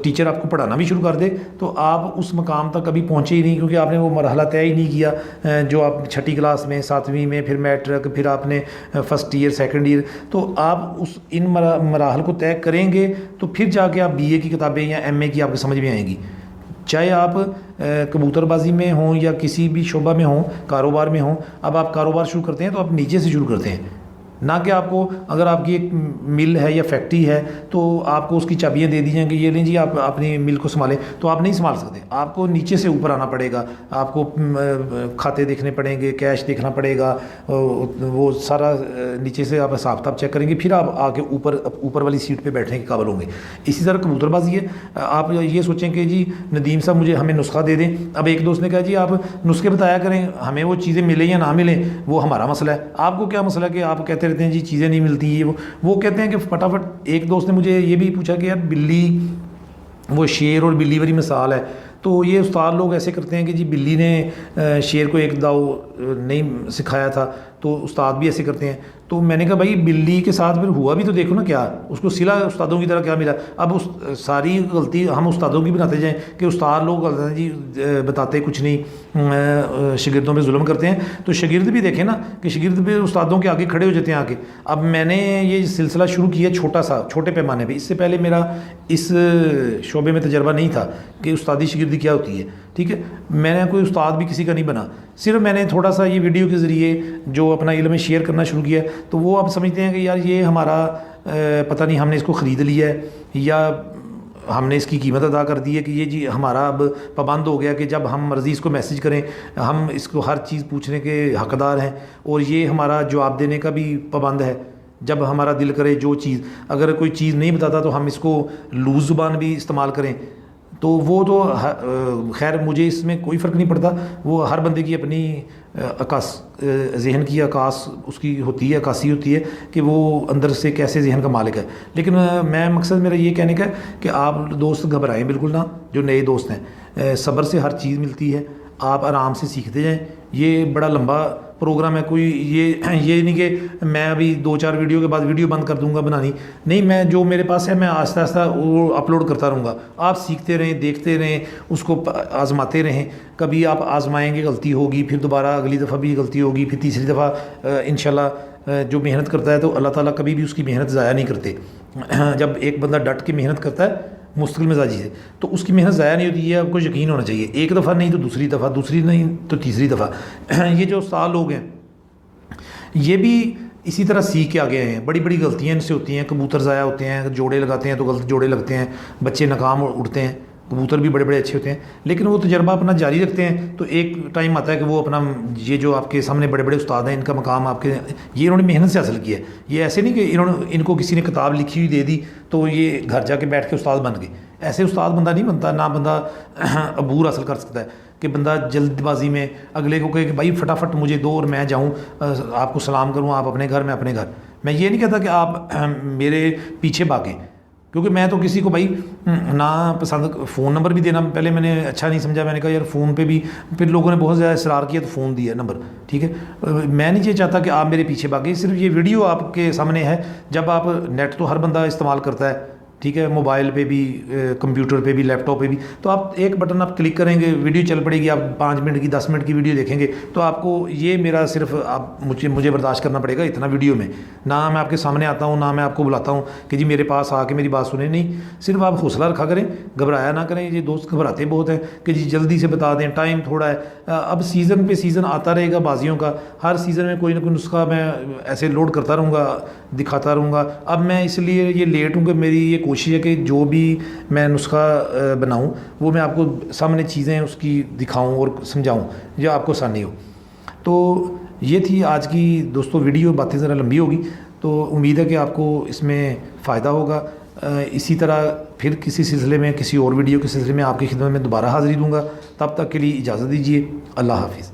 ٹیچر آپ کو پڑھانا بھی شروع کر دے تو آپ اس مقام تک کبھی پہنچے ہی نہیں، کیونکہ آپ نے وہ مرحلہ طے ہی نہیں کیا جو آپ 6ٹھی کلاس میں، 7ویں میں، پھر میٹرک، پھر آپ نے فرسٹ ایئر، سیکنڈ ایئر، تو آپ ان مراحل کو طے کریں گے تو پھر جا کے آپ بی اے کی کتابیں یا ایم اے کی آپ کو سمجھ میں آئیں گی۔ چاہے آپ کبوتر بازی میں ہوں یا کسی بھی شعبہ میں ہوں، کاروبار میں ہوں، اب آپ کاروبار شروع کرتے ہیں تو آپ نیچے سے شروع کرتے ہیں، نہ کہ آپ کو اگر آپ کی ایک مل ہے یا فیکٹری ہے تو آپ کو اس کی چابیاں دے دی جائیں کہ یہ لیں جی آپ اپنی مل کو سنبھالیں، تو آپ نہیں سنبھال سکتے۔ آپ کو نیچے سے اوپر آنا پڑے گا، آپ کو کھاتے دیکھنے پڑیں گے، کیش دیکھنا پڑے گا، وہ سارا نیچے سے آپ حساب کتاب چیک کریں گے، پھر آپ آگے اوپر والی سیٹ پہ بیٹھنے کے قابل ہوں گے۔ اسی طرح کبوتر بازی ہے، آپ یہ سوچیں کہ جی ندیم صاحب مجھے ہمیں نسخہ دے دیں۔ اب ایک دوست نے کہا جی آپ نسخے بتایا کریں، ہمیں وہ چیزیں ملیں یا نہ ملیں وہ ہمارا مسئلہ ہے، آپ کو کیا مسئلہ ہے کہ آپ کہتے رہتے ہیں جی چیزیں نہیں ملتی یہ وہ کہتے ہیں کہ فٹافٹ۔ ایک دوست نے مجھے یہ بھی پوچھا کہ یار بلی، وہ شیر اور بلی والی مثال ہے، تو یہ استاد لوگ ایسے کرتے ہیں کہ جی بلی نے شیر کو ایک داؤ نہیں سکھایا تھا تو استاد بھی ایسے کرتے ہیں. تو میں نے کہا بھائی بلی کے ساتھ پھر ہوا بھی تو دیکھو نا, کیا اس کو صلہ استادوں کی طرح کیا ملا. اب ساری غلطی ہم استادوں کی بناتے جائیں کہ استاد لوگ جی بتاتے کچھ نہیں, شاگردوں پہ ظلم کرتے ہیں. تو شاگرد بھی دیکھیں نا کہ شاگرد بھی استادوں کے آگے کھڑے ہو جاتے ہیں آ کے. اب میں نے یہ سلسلہ شروع کیا چھوٹے پیمانے پہ. اس سے پہلے میرا اس شعبے میں تجربہ نہیں تھا کہ استادی شاگردی کیا ہوتی ہے. ٹھیک ہے, میں نے کوئی استاد بھی کسی کا نہیں بنا, صرف میں نے تھوڑا سا یہ ویڈیو کے ذریعے جو اپنا علم شیئر کرنا شروع کیا. تو وہ آپ سمجھتے ہیں کہ یار یہ ہمارا پتہ نہیں ہم نے اس کو خرید لیا ہے یا ہم نے اس کی قیمت ادا کر دی ہے کہ یہ جی ہمارا اب پابند ہو گیا کہ جب ہم مرضی اس کو میسج کریں ہم اس کو ہر چیز پوچھنے کے حقدار ہیں, اور یہ ہمارا جواب دینے کا بھی پابند ہے. جب ہمارا دل کرے جو چیز, اگر کوئی چیز نہیں بتاتا تو ہم اس کو لوز زبان بھی استعمال کریں. تو وہ تو خیر مجھے اس میں کوئی فرق نہیں پڑتا, وہ ہر بندے کی اپنی ذہن کی عکاس اس کی ہوتی ہے, عکاسی ہوتی ہے کہ وہ اندر سے کیسے ذہن کا مالک ہے. لیکن میں مقصد میرا یہ کہنے کا ہے کہ آپ دوست گھبرائیں بالکل نہ, جو نئے دوست ہیں صبر سے ہر چیز ملتی ہے, آپ آرام سے سیکھتے جائیں. یہ بڑا لمبا پروگرام ہے, کوئی یہ نہیں کہ میں ابھی 2-4 ویڈیو کے بعد ویڈیو بند کر دوں گا بنانی, نہیں. میں جو میرے پاس ہے میں آہستہ آہستہ وہ اپلوڈ کرتا رہوں گا. آپ سیکھتے رہیں, دیکھتے رہیں, اس کو آزماتے رہیں. کبھی آپ آزمائیں گے غلطی ہوگی, پھر دوبارہ اگلی دفعہ بھی غلطی ہوگی, پھر تیسری دفعہ انشاءاللہ جو محنت کرتا ہے تو اللہ تعالیٰ کبھی بھی اس کی محنت ضائع نہیں کرتے. جب ایک بندہ ڈٹ کے محنت کرتا ہے مستقل مزاجی سے تو اس کی محنت ضائع نہیں ہوتی. یہ آپ کو یقین ہونا چاہیے, ایک دفعہ نہیں تو دوسری دفعہ, دوسری نہیں تو تیسری دفعہ. یہ جو استاد لوگ ہیں یہ بھی اسی طرح سیکھ کے آگے آئے ہیں. بڑی بڑی غلطیاں ان سے ہوتی ہیں, کبوتر ضائع ہوتے ہیں, جوڑے لگاتے ہیں تو غلط جوڑے لگتے ہیں, بچے ناکام اڑتے ہیں. کبوتر بھی بڑے بڑے اچھے ہوتے ہیں لیکن وہ تجربہ اپنا جاری رکھتے ہیں. تو ایک ٹائم آتا ہے کہ وہ اپنا یہ جو آپ کے سامنے بڑے بڑے استاد ہیں ان کا مقام آپ کے, یہ انہوں نے محنت سے حاصل کیا ہے. یہ ایسے نہیں کہ ان کو کسی نے کتاب لکھی ہوئی دے دی تو یہ گھر جا کے بیٹھ کے استاد بن گئے. ایسے استاد بندہ نہیں بنتا, نہ بندہ عبور حاصل کر سکتا ہے کہ بندہ جلد بازی میں اگلے کو کہے کہ بھائی فٹافٹ مجھے دو اور میں جاؤں آپ کو سلام کروں, آپ اپنے گھر میں اپنے گھر. میں یہ نہیں کہتا کہ آپ میرے پیچھے بھاگیں, کیونکہ میں تو کسی کو بھائی نہ پسند. فون نمبر بھی دینا پہلے میں نے اچھا نہیں سمجھا, میں نے کہا یار فون پہ بھی, پھر لوگوں نے بہت زیادہ اصرار کیا تو فون دیا نمبر. ٹھیک ہے, میں نہیں یہ چاہتا کہ آپ میرے پیچھے بھاگیں. صرف یہ ویڈیو آپ کے سامنے ہے. جب آپ نیٹ تو ہر بندہ استعمال کرتا ہے, ٹھیک ہے, موبائل پہ بھی, کمپیوٹر پہ بھی, لیپ ٹاپ پہ بھی. تو آپ ایک بٹن آپ کلک کریں گے, ویڈیو چل پڑے گی, آپ 5 منٹ کی 10 منٹ کی ویڈیو دیکھیں گے تو آپ کو یہ میرا صرف آپ مجھے برداشت کرنا پڑے گا اتنا ویڈیو میں. نہ میں آپ کے سامنے آتا ہوں, نہ میں آپ کو بلاتا ہوں کہ جی میرے پاس آ کے میری بات سنیں. نہیں, صرف آپ حوصلہ رکھا کریں, گھبرایا نہ کریں. یہ دوست گھبراتے بہت ہیں کہ جی جلدی سے بتا دیں, ٹائم تھوڑا ہے. اب سیزن پہ سیزن آتا رہے گا بازیوں کا, ہر سیزن میں کوئی نہ کوئی نسخہ میں ایسے لوڈ کرتا رہوں گا, دکھاتا رہوں گا. اب میں اس لیے یہ لیٹ ہوں کہ میری یہ کوشش ہے کہ جو بھی میں نسخہ بناؤں وہ میں آپ کو سامنے چیزیں اس کی دکھاؤں اور سمجھاؤں جو آپ کو آسانی ہو. تو یہ تھی آج کی دوستوں ویڈیو. باتیں ذرا لمبی ہوگی تو امید ہے کہ آپ کو اس میں فائدہ ہوگا. اسی طرح پھر کسی سلسلے میں, کسی اور ویڈیو کے سلسلے میں آپ کی خدمت میں دوبارہ حاضری دوں گا. تب تک کے لیے اجازت دیجیے. اللہ حافظ.